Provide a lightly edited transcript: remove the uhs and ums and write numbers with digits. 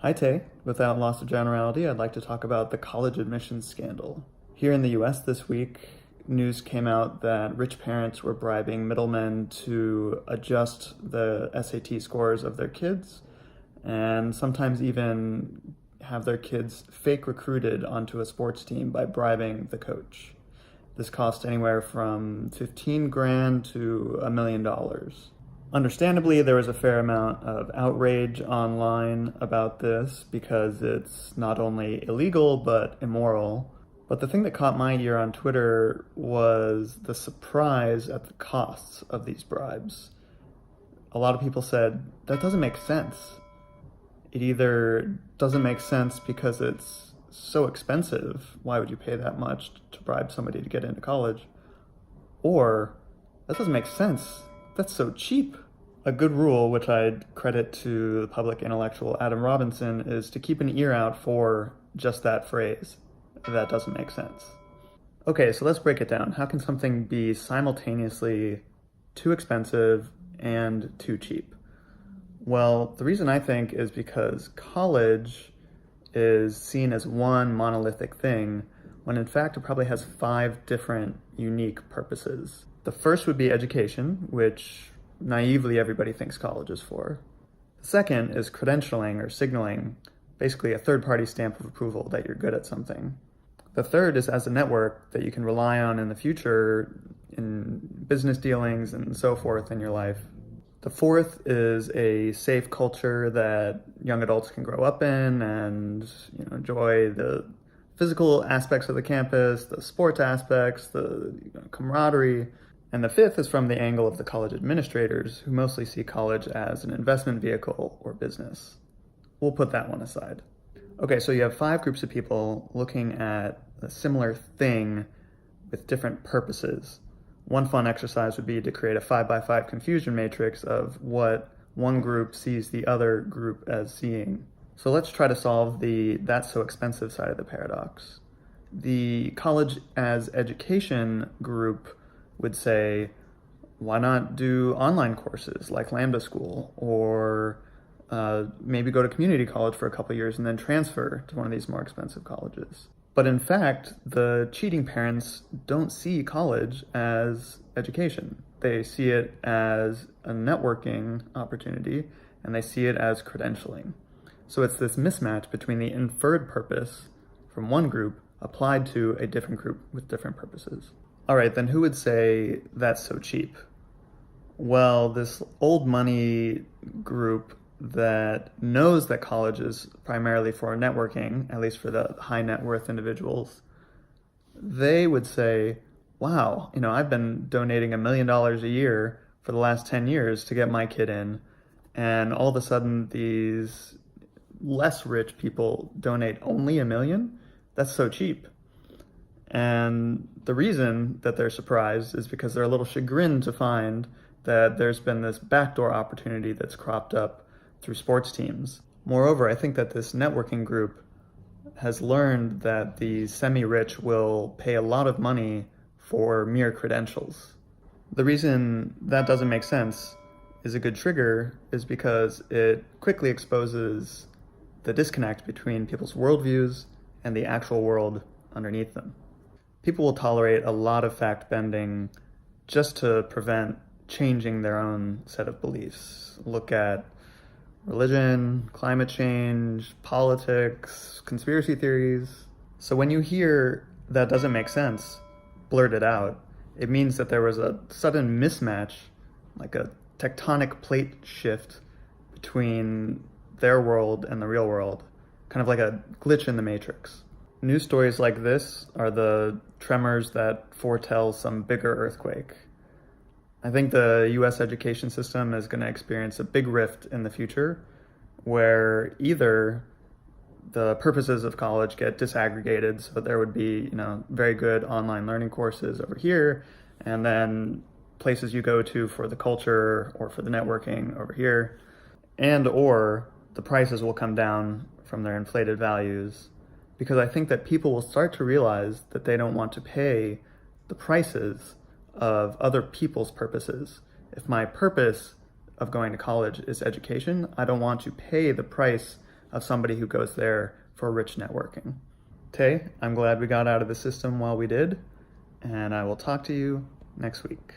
Hi Tay. Without loss of generality, I'd like to talk about the college admissions scandal. Here in the US this week, news came out that rich parents were bribing middlemen to adjust the SAT scores of their kids and sometimes even have their kids fake recruited onto a sports team by bribing the coach. This cost anywhere from 15 grand to $1 million. Understandably, there was a fair amount of outrage online about this because it's not only illegal but immoral. But the thing that caught my ear on Twitter was the surprise at the costs of these bribes. A lot of people said, that doesn't make sense. It either doesn't make sense because it's so expensive, why would you pay that much to bribe somebody to get into college? Or, that doesn't make sense, that's so cheap. A good rule, which I'd credit to the public intellectual Adam Robinson, is to keep an ear out for just that phrase. That doesn't make sense. Okay, so let's break it down. How can something be simultaneously too expensive and too cheap? Well, the reason I think is because college is seen as one monolithic thing, when in fact it probably has 5 different unique purposes. The first would be education, which naively everybody thinks college is for. The second is credentialing or signaling, basically a third-party stamp of approval that you're good at something. The third is as a network that you can rely on in the future in business dealings and so forth in your life. The fourth is a safe culture that young adults can grow up in and enjoy the physical aspects of the campus, the sports aspects, the camaraderie. And the fifth is from the angle of the college administrators, who mostly see college as an investment vehicle or business. We'll put that one aside. Okay, so you have 5 groups of people looking at a similar thing with different purposes. One fun exercise would be to create a 5x5 confusion matrix of what one group sees the other group as seeing. So let's try to solve the that's so expensive side of the paradox. The college as education group would say, why not do online courses like Lambda School, or maybe go to community college for a couple years and then transfer to one of these more expensive colleges. But in fact, the cheating parents don't see college as education. They see it as a networking opportunity, and they see it as credentialing. So it's this mismatch between the inferred purpose from one group applied to a different group with different purposes. All right, then who would say that's so cheap? Well, this old money group that knows that college is primarily for networking, at least for the high net worth individuals, they would say, wow, I've been donating $1 million a year for the last 10 years to get my kid in, and all of a sudden these less rich people donate only $1 million? That's so cheap. And the reason that they're surprised is because they're a little chagrined to find that there's been this backdoor opportunity that's cropped up through sports teams. Moreover, I think that this networking group has learned that the semi-rich will pay a lot of money for mere credentials. The reason that doesn't make sense is a good trigger is because it quickly exposes the disconnect between people's worldviews and the actual world underneath them. People will tolerate a lot of fact bending just to prevent changing their own set of beliefs. Look at religion, climate change, politics, conspiracy theories. So when you hear that doesn't make sense, blurt it out. It means that there was a sudden mismatch, like a tectonic plate shift between their world and the real world, kind of like a glitch in the matrix. News stories like this are the tremors that foretell some bigger earthquake. I think the US education system is going to experience a big rift in the future where either the purposes of college get disaggregated, so there would be, very good online learning courses over here, and then places you go to for the culture or for the networking over here, and or the prices will come down from their inflated values, because I think that people will start to realize that they don't want to pay the prices of other people's purposes. If my purpose of going to college is education, I don't want to pay the price of somebody who goes there for rich networking. Tay, I'm glad we got out of the system while we did, and I will talk to you next week.